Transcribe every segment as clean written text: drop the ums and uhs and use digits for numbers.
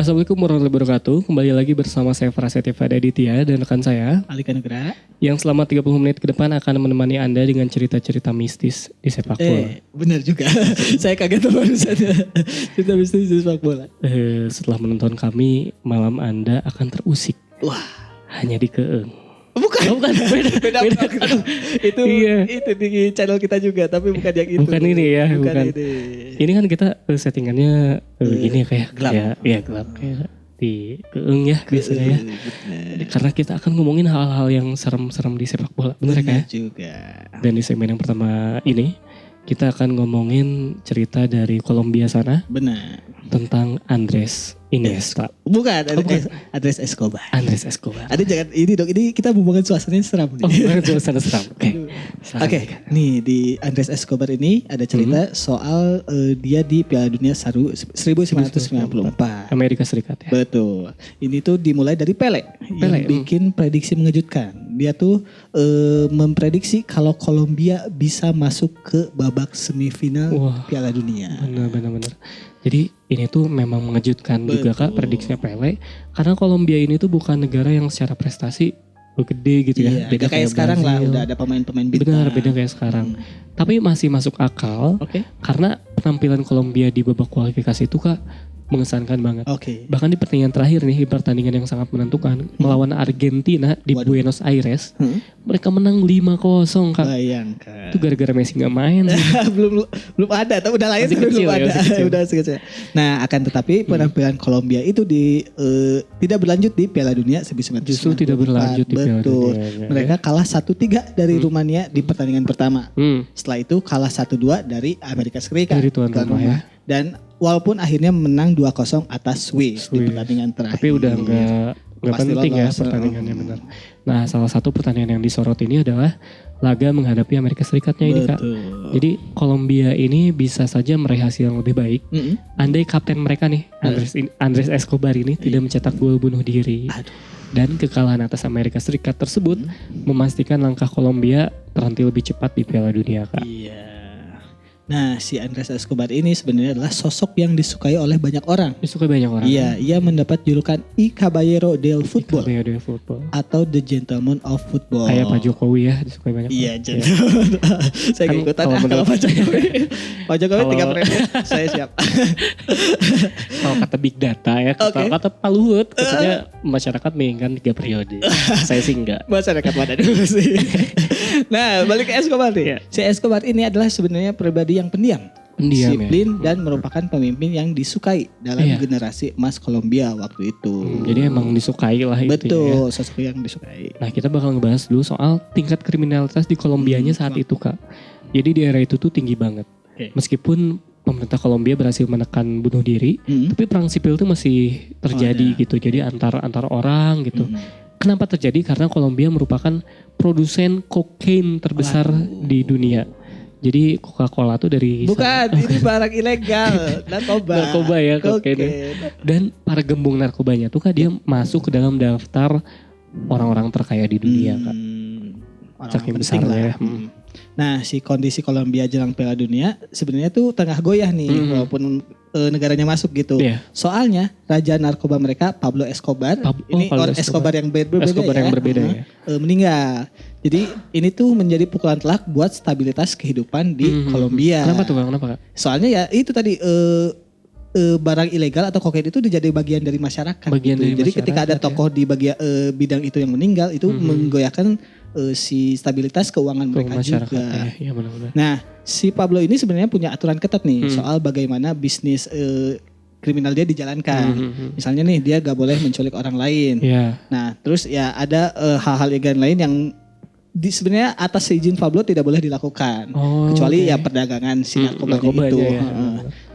Assalamualaikum warahmatullahi wabarakatuh. Kembali lagi bersama saya Prasetya Aditya dan rekan saya Alika Nugraha yang selama 30 menit ke depan akan menemani Anda dengan cerita-cerita mistis di sepak bola. Benar juga. Saya kaget barusan cerita mistis di sepak bola. Setelah menonton kami, malam Anda akan terusik. Wah, hanya di Keeng. Bukan. Beda. Itu Iya. itu di channel kita juga, tapi bukan yang itu. Bukan ini ya, bukan. Ini kan kita settingannya gini ya, kayak gelap. Ya gelap kayak di Keeng ya biasanya ya. Karena kita akan ngomongin hal-hal yang serem-serem di sepak bola, benar ya? Juga. Dan di segmen yang pertama ini kita akan ngomongin cerita dari Kolombia sana. Benar. Tentang Andres Iniesta. Bukan. Andres Escobar. Andres Escobar. Ada jangan ini dong. Ini kita membangun suasananya seram nih. Suasana seram. Oke. Nih di Andres Escobar ini ada cerita soal dia di Piala Dunia 1994. Amerika Serikat ya. Betul. Ini tuh dimulai dari Pele yang bikin prediksi mengejutkan. Dia tuh memprediksi kalau Kolombia bisa masuk ke babak semifinal Piala Dunia. Benar. Jadi ini tuh memang mengejutkan juga Kak prediksinya Pele. Karena Kolombia ini tuh bukan negara yang secara prestasi gede gitu ya. Beda kayak sekarang lah, udah ada pemain-pemain bintang. Benar, beda kayak sekarang. Tapi masih masuk akal. Karena penampilan Kolombia di babak kualifikasi itu Kak mengesankan banget. Bahkan di pertandingan terakhir nih, pertandingan yang sangat menentukan melawan Argentina di Buenos Aires, mereka menang 5-0 Kak. Bayangkan. Itu gara-gara Messi nggak main. belum ada, tapi udah lahir belum ada. Udah kecil. Nah, akan tetapi penampilan Kolombia itu tidak berlanjut di Piala Dunia 1994. Justru tidak berlanjut di Piala Dunia. Mereka kalah 1-3 dari Rumania di pertandingan pertama. Setelah itu kalah 1-2 dari Amerika Serikat. Dari tuan rumah ya. Dan walaupun akhirnya menang 2-0 atas Swiss di pertandingan terakhir. Tapi udah nggak penting ya pertandingannya benar. Nah, salah satu pertandingan yang disorot ini adalah laga menghadapi Amerika Serikatnya ini Kak. Jadi Kolombia ini bisa saja meraih hasil yang lebih baik. Andai kapten mereka nih Andres Escobar ini tidak mencetak gol bunuh diri. Dan kekalahan atas Amerika Serikat tersebut memastikan langkah Kolombia terhenti lebih cepat di Piala Dunia Kak. Iya. Nah, si Andres Escobar ini sebenarnya adalah sosok yang disukai oleh banyak orang. Iya, ia mendapat julukan I Caballero del Football. Atau The Gentleman of Football. Kayak Pak Jokowi ya, disukai banyak orang. Iya, gentleman. Saya gak ikutan kalau Pak Jokowi. Pak Jokowi 3 periode, saya siap. Kalau kata Big Data ya, kata Pak Luhut, katanya masyarakat menginginkan 3 periode. Saya sih enggak. Masyarakat mana dulu sih. Nah, balik ke Escobar nih. Si Escobar ini adalah sebenarnya pribadi yang pendiam, disiplin dan merupakan pemimpin yang disukai dalam generasi emas Kolombia waktu itu. Jadi emang disukai lah itu. Betul, sosok yang disukai. Nah, kita bakal ngebahas dulu soal tingkat kriminalitas di Kolombianya saat itu Kak. Jadi di era itu tuh tinggi banget. Meskipun pemerintah Kolombia berhasil menekan bunuh diri, tapi perang sipil tuh masih terjadi gitu. Jadi antar orang gitu. Kenapa terjadi? Karena Kolombia merupakan produsen kokain terbesar di dunia. Jadi Coca-Cola tuh dari ini barang ilegal, narkoba ya kokain. Dan para gembong narkobanya tuh Kak dia masuk ke dalam daftar orang-orang terkaya di dunia Kak. Saking besarnya. Nah, si kondisi Kolombia jelang Piala Dunia sebenarnya tuh tengah goyah nih walaupun negaranya masuk gitu. Soalnya raja narkoba mereka Pablo Escobar, Escobar yang berbeda ya. Meninggal. Jadi ini tuh menjadi pukulan telak buat stabilitas kehidupan di Kolombia. Kenapa tuh Kak? Kenapa Kak? Soalnya ya itu tadi barang ilegal atau kokain itu jadi bagian dari masyarakat. Jadi ketika ada tokoh di bidang itu yang meninggal itu menggoyahkan si stabilitas keuangan mereka juga. Ya, benar-benar. Nah, si Pablo ini sebenarnya punya aturan ketat nih soal bagaimana bisnis kriminal dia dijalankan. Misalnya nih dia gak boleh menculik orang lain. Nah, terus ya ada hal-hal ilegal lain yang sebenarnya atas izin Pablo tidak boleh dilakukan. Kecuali ya perdagangan si narkoba itu.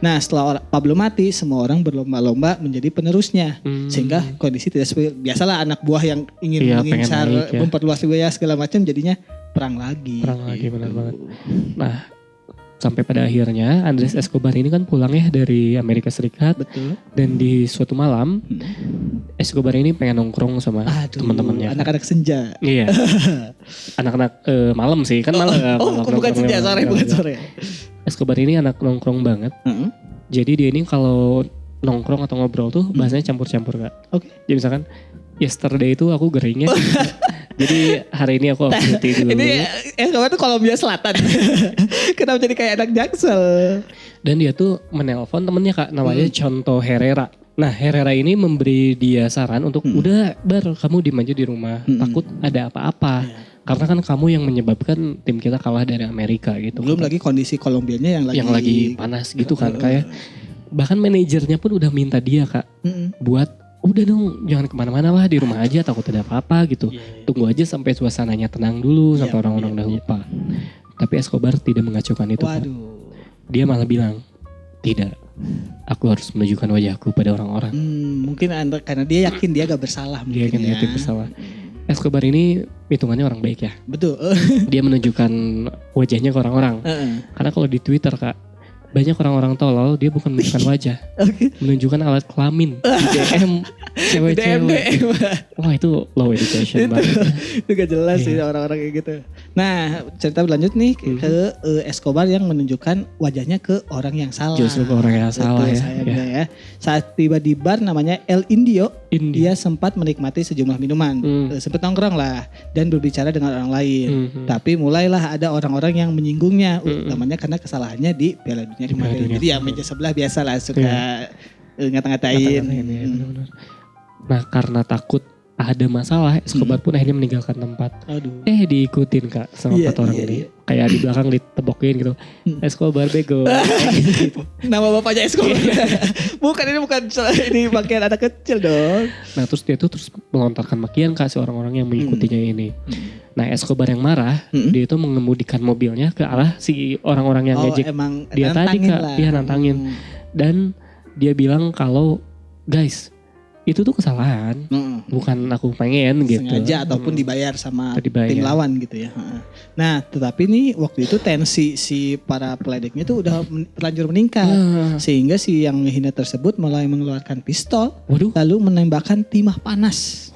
Nah, setelah Pablo mati, semua orang berlomba-lomba menjadi penerusnya. Sehingga kondisi tidak seperti biasalah anak buah yang ingin mengincar, memperluas wilayah segala macam, jadinya perang lagi. Benar banget. Nah, sampai pada akhirnya Andres Escobar ini kan pulang ya dari Amerika Serikat. Betul. Dan di suatu malam Escobar ini pengen nongkrong sama teman-temannya. Anak-anak senja. Iya. Anak-anak malam sih kan malam. Bukan senja, sore. Escobar ini anak nongkrong banget. Jadi dia ini kalau nongkrong atau ngobrol tuh bahasanya campur-campur Kak. Oke. Jadi misalkan yesterday itu aku geringnya. Jadi hari ini aku activity dulu. Ini Escobar tuh Kolombia Selatan. Kenapa jadi kayak anak Jaksel? Dan dia tuh menelpon temennya Kak, namanya Conto Herrera. Nah Herrera ini memberi dia saran untuk udah kamu diem aja di rumah, takut ada apa-apa. Karena kan kamu yang menyebabkan tim kita kalah dari Amerika gitu. Belum lagi kondisi Kolombianya yang lagi panas gitu kan. Kayak bahkan manajernya pun udah minta dia Kak buat udah dong jangan kemana-mana lah di rumah aja takut ada apa-apa gitu. Tunggu aja sampai suasananya tenang dulu sampai orang-orang udah lupa. Tapi Escobar tidak mengacukan itu Kak. Dia malah bilang tidak. Aku harus menunjukkan wajahku pada orang-orang. Mungkin karena dia yakin dia gak bersalah. Dia yakin bersalah. Escobar ini hitungannya orang baik ya. Betul. Dia menunjukkan wajahnya ke orang-orang. Karena kalau di Twitter Kak, banyak orang-orang tolol, dia bukan menunjukkan wajah. Menunjukkan alat kelamin. DM cewek-cewek. Wah itu low education banget. Itu gak jelas sih orang-orang kayak gitu. Nah cerita berlanjut nih ke Escobar yang menunjukkan wajahnya ke orang yang salah. Justru ke orang yang salah ya. Saat tiba di bar namanya El Indio. Dia sempat menikmati sejumlah minuman. Sempat nongkrong lah. Dan berbicara dengan orang lain. Tapi mulailah ada orang-orang yang menyinggungnya. Utamanya karena kesalahannya di Piala Dunia kemarin. Jadi ya meja sebelah biasa lah suka ngata-ngatain. Nah karena takut ada masalah, Escobar pun akhirnya meninggalkan tempat. Diikutin Kak sama 4 orang ini. Kayak di belakang ditebokin gitu. Escobar bego. Nama bapaknya Escobar. Ini bagian anak kecil dong. Nah terus dia tuh terus melontarkan makian Kak si orang-orang yang mengikutinya ini. Nah Escobar yang marah, dia itu mengemudikan mobilnya ke arah si orang-orang yang ngejek dia tadi Kak. Dia nantangin. Dan dia bilang kalau guys itu tuh kesalahan, bukan aku pengen gitu. Sengaja ataupun dibayar sama tim lawan gitu ya. Nah tetapi nih waktu itu tensi si para peledeknya tuh udah terlanjur meningkat. Sehingga si yang menghina tersebut mulai mengeluarkan pistol. Lalu menembakkan timah panas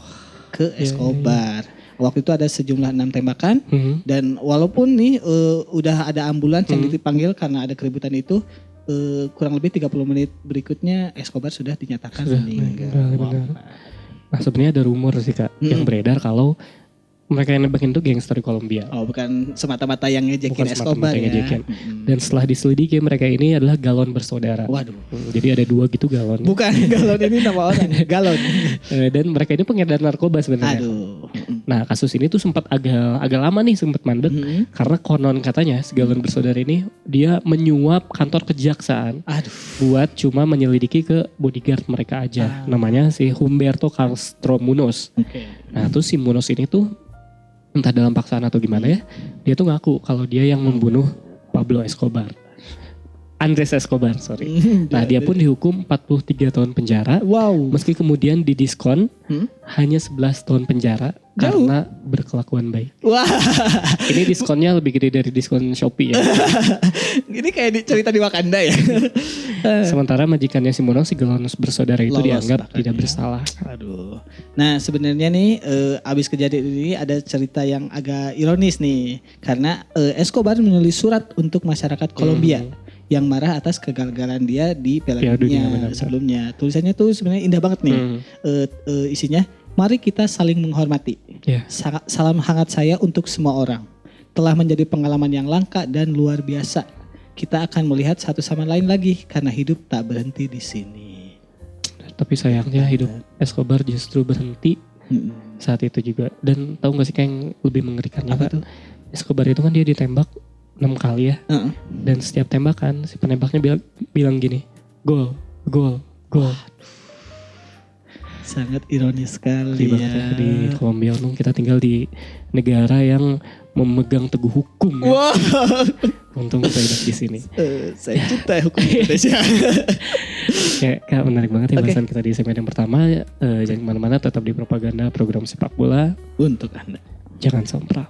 ke Escobar. Waktu itu ada sejumlah 6 tembakan. Dan walaupun nih udah ada ambulans yang dipanggil karena ada keributan itu. Kurang lebih 30 menit berikutnya Escobar sudah dinyatakan meninggal. Nah sebenarnya ada rumor sih Kak yang beredar kalau mereka yang nembakin itu gangster Kolombia. Bukan semata-mata yang ngejekin Escobar ya. Dan setelah diselidiki mereka ini adalah galon bersaudara. Jadi ada 2 gitu galon. Bukan galon ini nama orang, galon. Dan mereka ini pengedar narkoba sebenarnya. Nah kasus ini tuh sempat agak lama nih sempat mandek. Karena konon katanya si galon bersaudara ini dia menyuap kantor kejaksaan. Buat cuma menyelidiki ke bodyguard mereka aja. Namanya si Humberto Castro Munoz. Nah terus si Munoz ini tuh entah dalam paksaan atau gimana ya, dia tuh ngaku kalau dia yang membunuh Pablo Escobar. Andres Escobar, sorry. Nah dia pun dihukum 43 tahun penjara. Meski kemudian didiskon hanya 11 tahun penjara karena berkelakuan baik. Ini diskonnya lebih gede dari diskon Shopee ya. Ini kayak cerita di Wakanda ya. Sementara majikannya si Munoz, si galon bersaudara itu dianggap tidak bersalah. Nah sebenarnya nih abis kejadian ini ada cerita yang agak ironis nih. Karena Escobar menulis surat untuk masyarakat Kolombia. Yang marah atas kegagalan dia di Piala Dunia sebelumnya. Tulisannya tuh sebenarnya indah banget nih. Isinya, mari kita saling menghormati. Salam hangat saya untuk semua orang. Telah menjadi pengalaman yang langka dan luar biasa. Kita akan melihat satu sama lain lagi karena hidup tak berhenti di sini. Tapi sayangnya hidup Escobar justru berhenti saat itu juga. Dan tahu gak sih kayak yang lebih mengerikannya Kak? Escobar itu kan dia ditembak 6 kali ya. Dan setiap tembakan si penembaknya bilang gini, gol, gol, gol. Sangat ironis sekali ya. Di Kolombia untung kita tinggal di negara yang memegang teguh hukum ya. Untung kita hidup di sini. Saya cinta hukum Indonesia. Kak menarik banget ya bahasan kita di segmen yang pertama. Jangan kemana-mana, tetap di Propaganda, program sepak bola untuk Anda. Jangan sompral.